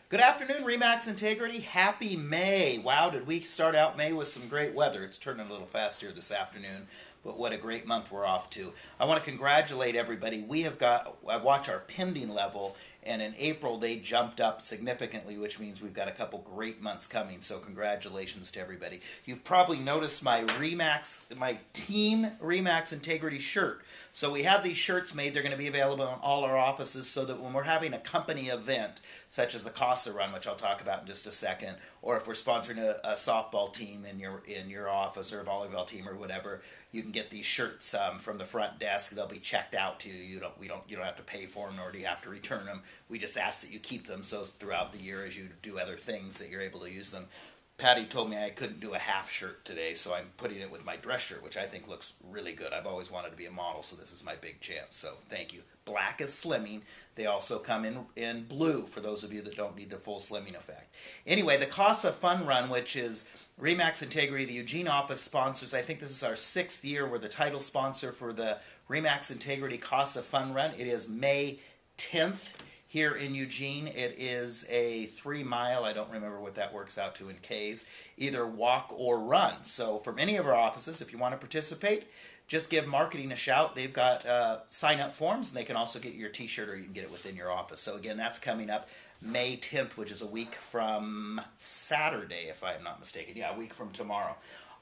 Good afternoon, Remax Integrity. Happy May. Wow, did we start out May with some great weather. It's turning a little fast here this afternoon, but what a great month we're off to. I want to congratulate everybody. I watch our pending level, and in April they jumped up significantly, which means we've got a couple great months coming, so congratulations to everybody. You've probably noticed my Team Remax Integrity shirt. So we have these shirts made. They're going to be available in all our offices so that when we're having a company event, such as the CASA run, which I'll talk about in just a second, or if we're sponsoring a softball team in your office or a volleyball team or whatever, you can get these shirts from the front desk. They'll be checked out to you. You don't have to pay for them, nor do you have to return them. We just ask that you keep them so throughout the year as you do other things that you're able to use them. Patty told me I couldn't do a half shirt today, so I'm putting it with my dress shirt, which I think looks really good. I've always wanted to be a model, so this is my big chance. So thank you. Black is slimming. They also come in blue for those of you that don't need the full slimming effect. Anyway, the CASA Fun Run, which is Remax Integrity, the Eugene office sponsors. I think this is our 6th year. We're the title sponsor for the Remax Integrity CASA Fun Run. It is May 10th. Here in Eugene, it is a 3-mile, I don't remember what that works out to in Ks, either walk or run. So from any of our offices, if you want to participate, just give marketing a shout. They've got sign-up forms, and they can also get your t-shirt, or you can get it within your office. So again, that's coming up May 10th, which is a week from Saturday, if I'm not mistaken. Yeah, a week from tomorrow.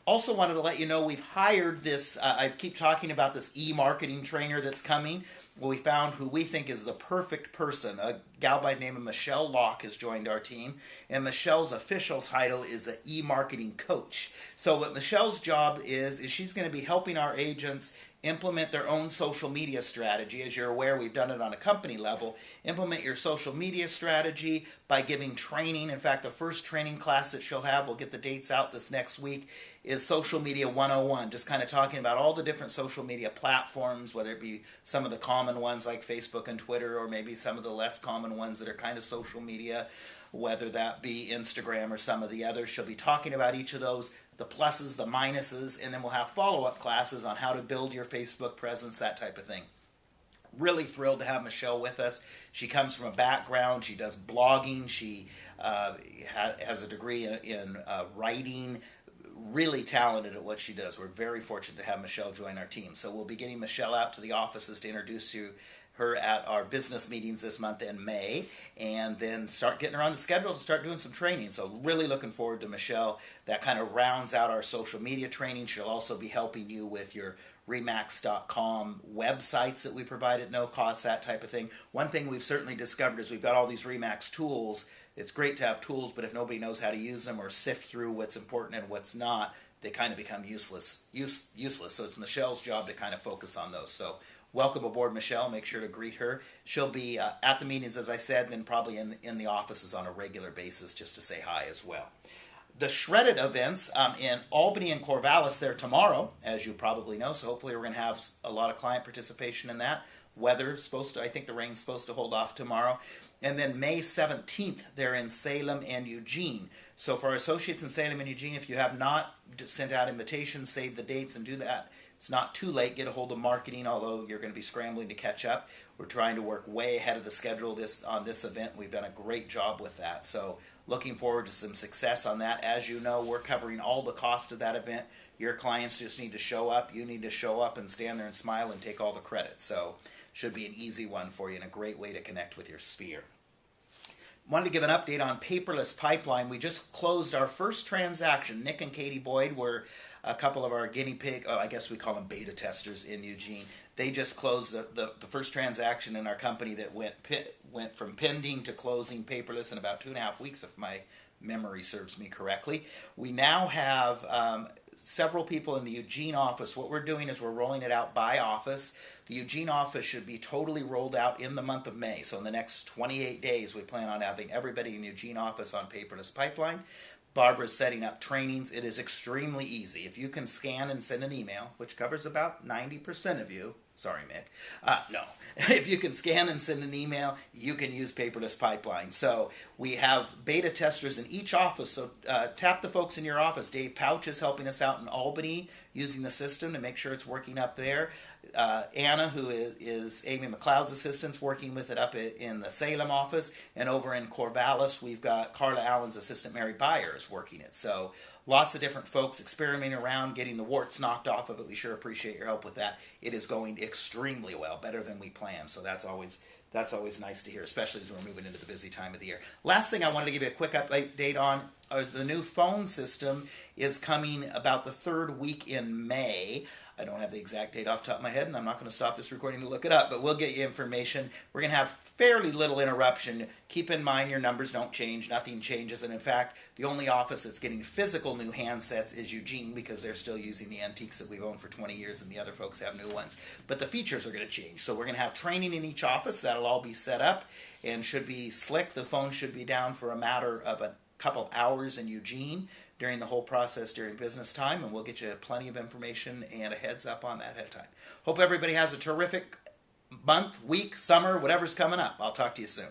Also wanted to let you know we've hired this, I keep talking about this e-marketing trainer that's coming. Well, we found who we think is the perfect person. A gal by the name of Michelle Locke has joined our team, and Michelle's official title is an e-marketing coach. So what Michelle's job is she's going to be helping our agents implement their own social media strategy. As you're aware, we've done it on a company level. Implement your social media strategy by giving training. In fact, the first training class that she'll have, we'll get the dates out this next week, is Social Media 101, just kind of talking about all the different social media platforms, whether it be some of the common ones like Facebook and Twitter, or maybe some of the less common ones that are kind of social media, whether that be Instagram or some of the others. She'll be talking about each of those, the pluses, the minuses, and then we'll have follow-up classes on how to build your Facebook presence, that type of thing. Really thrilled to have Michelle with us. She comes from a background, she does blogging, she has a degree in writing, really talented at what she does. We're very fortunate to have Michelle join our team. So we'll be getting Michelle out to the offices to introduce her at our business meetings this month in May, and then start getting her on the schedule to start doing some training. So really looking forward to Michelle. That kind of rounds out our social media training. She'll also be helping you with your Remax.com websites that we provide at no cost, that type of thing. One thing we've certainly discovered is we've got all these Remax tools. It's great to have tools, but if nobody knows how to use them or sift through what's important and what's not, they kind of become useless. So it's Michelle's job to kind of focus on those. So welcome aboard, Michelle. Make sure to greet her. She'll be at the meetings, as I said, and then probably in the offices on a regular basis just to say hi as well. The Shredded events in Albany and Corvallis, they're tomorrow, as you probably know, so hopefully we're going to have a lot of client participation in that. Weather's supposed to, I think the rain's supposed to hold off tomorrow. And then May 17th, they're in Salem and Eugene. So for our associates in Salem and Eugene, if you have not sent out invitations, save the dates and do that. It's not too late. Get a hold of marketing, although you're going to be scrambling to catch up. We're trying to work way ahead of the schedule on this event. We've done a great job with that. So looking forward to some success on that. As you know, we're covering all the cost of that event. Your clients just need to show up. You need to show up and stand there and smile and take all the credit. So should be an easy one for you and a great way to connect with your sphere. Wanted to give an update on Paperless Pipeline. We just closed our first transaction. Nick and Katie Boyd were a couple of our guinea pig, I guess we call them beta testers in Eugene. They just closed the first transaction in our company that went from pending to closing paperless in about 2.5 weeks, if my memory serves me correctly. We now have several people in the Eugene office. What we're doing is we're rolling it out by office. The Eugene office should be totally rolled out in the month of May. So in the next 28 days, we plan on having everybody in the Eugene office on Paperless Pipeline. Barbara's setting up trainings. It is extremely easy. If you can scan and send an email, which covers about 90% of you, sorry, Mick, no. If you can scan and send an email, you can use Paperless Pipeline. So we have beta testers in each office. So tap the folks in your office. Dave Pouch is helping us out in Albany. using the system to make sure it's working up there. Anna, who is Amy McLeod's assistant, working with it up in the Salem office, and over in Corvallis, we've got Carla Allen's assistant, Mary Byers, working it. So lots of different folks experimenting around, getting the warts knocked off of it. We sure appreciate your help with that. It is going extremely well, better than we planned. So that's always nice to hear, especially as we're moving into the busy time of the year. Last thing I wanted to give you a quick update on is the new phone system is coming about the third week in May. I don't have the exact date off the top of my head, and I'm not going to stop this recording to look it up, but we'll get you information. We're going to have fairly little interruption. Keep in mind your numbers don't change, nothing changes, and in fact, the only office that's getting physical new handsets is Eugene, because they're still using the antiques that we've owned for 20 years, and the other folks have new ones. But the features are going to change, so we're going to have training in each office. That'll all be set up and should be slick. The phone should be down for a matter of a couple hours in Eugene during the whole process during business time, and we'll get you plenty of information and a heads up on that ahead of time. Hope everybody has a terrific month, week, summer, whatever's coming up. I'll talk to you soon.